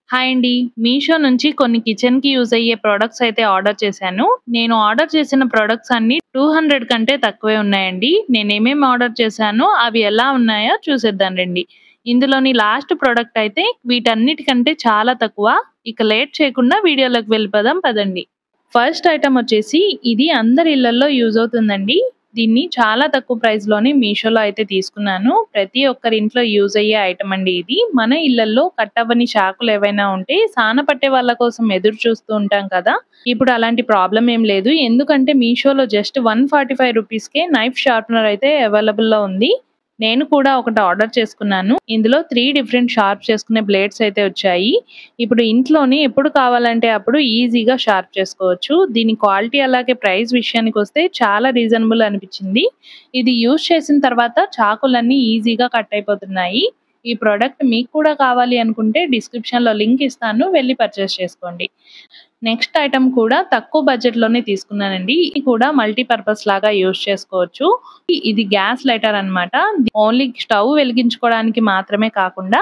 Hi అండి. మీషో నుంచి కొన్ని కిచెన్‌కి యూజ్ అయ్యే ప్రొడక్ట్స్ అయితే ఆర్డర్ చేశాను. నేను ఆర్డర్ చేసిన ప్రొడక్ట్స్ అన్నీ 200 కంటే తక్కువే ఉన్నాయండి. నేనేమేమి ఆర్డర్ చేశానో అవి ఎలా ఉన్నాయో చూసేద్దాం రండి. ఇందులోని లాస్ట్ ప్రొడక్ట్ అయితే వీటన్నిటికంటే చాలా తక్కువ. ఇక లేట్ చేయకుండా వీడియోలోకి వెళ్ళిపోదాం పదండి. ఫస్ట్ ఐటెమ్ వచ్చేసి ఇది అందరి ఇళ్లల్లో యూజ్ అవుతుందండి. దీన్ని చాలా తక్కువ ప్రైస్‌లోనే మీషోలో అయితే తీసుకున్నాను. ప్రతి ఒక్కరి ఇంట్లో యూజ్ అయ్యే ఐటెమ్ అండి ఇది. మన ఇళ్లల్లో కట్ అవ్వని చాకులు ఏవైనా ఉంటే సాన పట్టే వాళ్ళ కోసం ఎదురు చూస్తూ ఉంటాం కదా! ఇప్పుడు అలాంటి ప్రాబ్లమ్ ఏం లేదు. ఎందుకంటే మీషోలో జస్ట్ 145 రూపీస్‌కే నైఫ్ షార్ప్‌నర్ అయితే అవైలబుల్‌లో ఉంది. నేను కూడా ఒకటి ఆర్డర్ చేసుకున్నాను. ఇందులో 3 డిఫరెంట్ షార్ప్ చేసుకునే బ్లేడ్స్ అయితే వచ్చాయి. ఇప్పుడు ఇంట్లోనే ఎప్పుడు కావాలంటే అప్పుడు ఈజీగా షార్ప్ చేసుకోవచ్చు. దీని క్వాలిటీ అలాగే ప్రైస్ విషయానికొస్తే చాలా రీజనబుల్ అనిపించింది. ఇది యూజ్ చేసిన తర్వాత చాకులన్నీ ఈజీగా కట్ అయిపోతున్నాయి. ఈ ప్రొడక్ట్ మీకు కూడా కావాలి అనుకుంటే డిస్క్రిప్షన్‌లో లింక్ ఇస్తాను. వెళ్లి పర్చేస్ చేసుకోండి. నెక్స్ట్ ఐటెమ్ కూడా తక్కువ బడ్జెట్‌లోనే తీసుకున్నానండి. ఇది కూడా మల్టీపర్పస్ లాగా యూజ్ చేసుకోవచ్చు. ఇది గ్యాస్ లైటర్ అన్నమాట. ఓన్లీ స్టవ్ వెలిగించుకోవడానికి మాత్రమే కాకుండా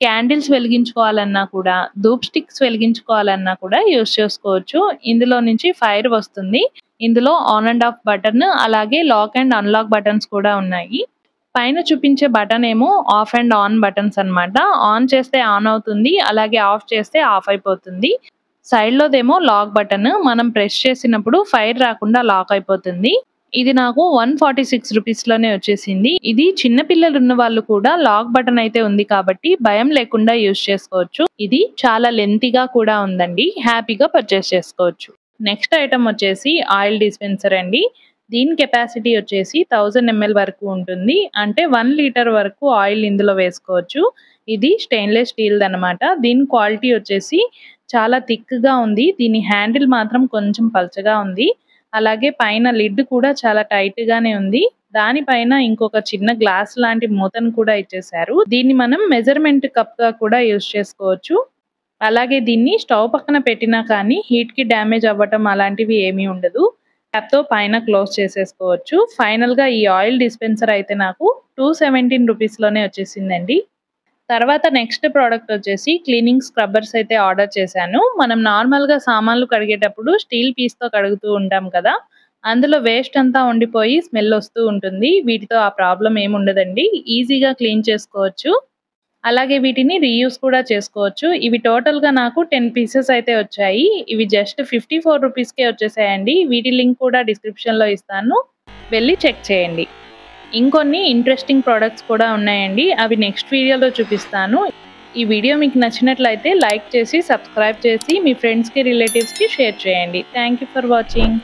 క్యాండిల్స్ వెలిగించుకోవాలన్నా కూడా, ధూప్ స్టిక్స్ వెలిగించుకోవాలన్నా కూడా యూజ్ చేసుకోవచ్చు. ఇందులో నుంచి ఫైర్ వస్తుంది. ఇందులో ఆన్ అండ్ ఆఫ్ బటన్ అలాగే లాక్ అండ్ అన్‌లాక్ బటన్స్ కూడా ఉన్నాయి. పైన చూపించే బటన్ ఏమో ఆఫ్ అండ్ ఆన్ బటన్స్ అన్నమాట. ఆన్ చేస్తే ఆన్ అవుతుంది. అలాగే ఆఫ్ చేస్తే ఆఫ్ అయిపోతుంది. సైడ్‌లోదేమో లాక్ బటన్. మనం ప్రెస్ చేసినప్పుడు ఫైర్ రాకుండా లాక్ అయిపోతుంది. ఇది నాకు 146 రూపీస్‌లోనే వచ్చేసింది. ఇది చిన్న పిల్లలు ఉన్న వాళ్ళు కూడా లాక్ బటన్ అయితే ఉంది కాబట్టి భయం లేకుండా యూజ్ చేసుకోవచ్చు. ఇది చాలా లెంతీగా కూడా ఉందండి. హ్యాపీగా పర్చేస్ చేసుకోవచ్చు. నెక్స్ట్ ఐటెమ్ వచ్చేసి ఆయిల్ డిస్పెన్సర్ అండి. దీని కెపాసిటీ వచ్చేసి 1000 ఎంఎల్ వరకు ఉంటుంది. అంటే 1 లీటర్ వరకు ఆయిల్ ఇందులో వేసుకోవచ్చు. ఇది స్టెయిన్‌లెస్ స్టీల్‌దనమాట. దీని క్వాలిటీ వచ్చేసి చాలా థిక్‌గా ఉంది. దీని హ్యాండిల్ మాత్రం కొంచెం పల్చగా ఉంది. అలాగే పైన లిడ్ కూడా చాలా టైట్‌గానే ఉంది. దానిపైన ఇంకొక చిన్న గ్లాస్ లాంటి మూతను కూడా ఇచ్చేశారు. దీన్ని మనం మెజర్‌మెంట్ కప్‌గా కూడా యూజ్ చేసుకోవచ్చు. అలాగే దీన్ని స్టవ్ పక్కన పెట్టినా కానీ హీట్‌కి డ్యామేజ్ అవ్వటం అలాంటివి ఏమీ ఉండదు. ట్యాప్‌తో పైన క్లోజ్ చేసేసుకోవచ్చు. ఫైనల్‌గా ఈ ఆయిల్ డిస్పెన్సర్ అయితే నాకు 217 రూపీస్‌లోనే వచ్చేసిందండి. తర్వాత నెక్స్ట్ ప్రోడక్ట్ వచ్చేసి క్లీనింగ్ స్క్రబ్బర్స్ అయితే ఆర్డర్ చేశాను. మనం నార్మల్‌గా సామాన్లు కడిగేటప్పుడు స్టీల్ పీస్‌తో కడుగుతూ ఉంటాం కదా! అందులో వేస్ట్ అంతా ఉండిపోయి స్మెల్ వస్తూ ఉంటుంది. వీటితో ఆ ప్రాబ్లమ్ ఏమి ఉండదండి. ఈజీగా క్లీన్ చేసుకోవచ్చు. అలాగే వీటిని రీయూజ్ కూడా చేసుకోవచ్చు. ఇవి టోటల్‌గా నాకు 10 పీసెస్ అయితే వచ్చాయి. ఇవి జస్ట్ 54 రూపీస్‌కే వచ్చేసాయండి. వీటి లింక్ కూడా డిస్క్రిప్షన్‌లో ఇస్తాను. వెళ్లి చెక్ చేయండి. ఇంకొన్ని ఇంట్రెస్టింగ్ ప్రొడక్ట్స్ కూడా ఉన్నాయండి. అవి నెక్స్ట్ వీడియోలో చూపిస్తాను. ఈ వీడియో మీకు నచ్చినట్లయితే లైక్ చేసి, సబ్స్క్రైబ్ చేసి మీ ఫ్రెండ్స్‌కి, రిలేటివ్స్‌కి షేర్ చేయండి. Thank you for watching.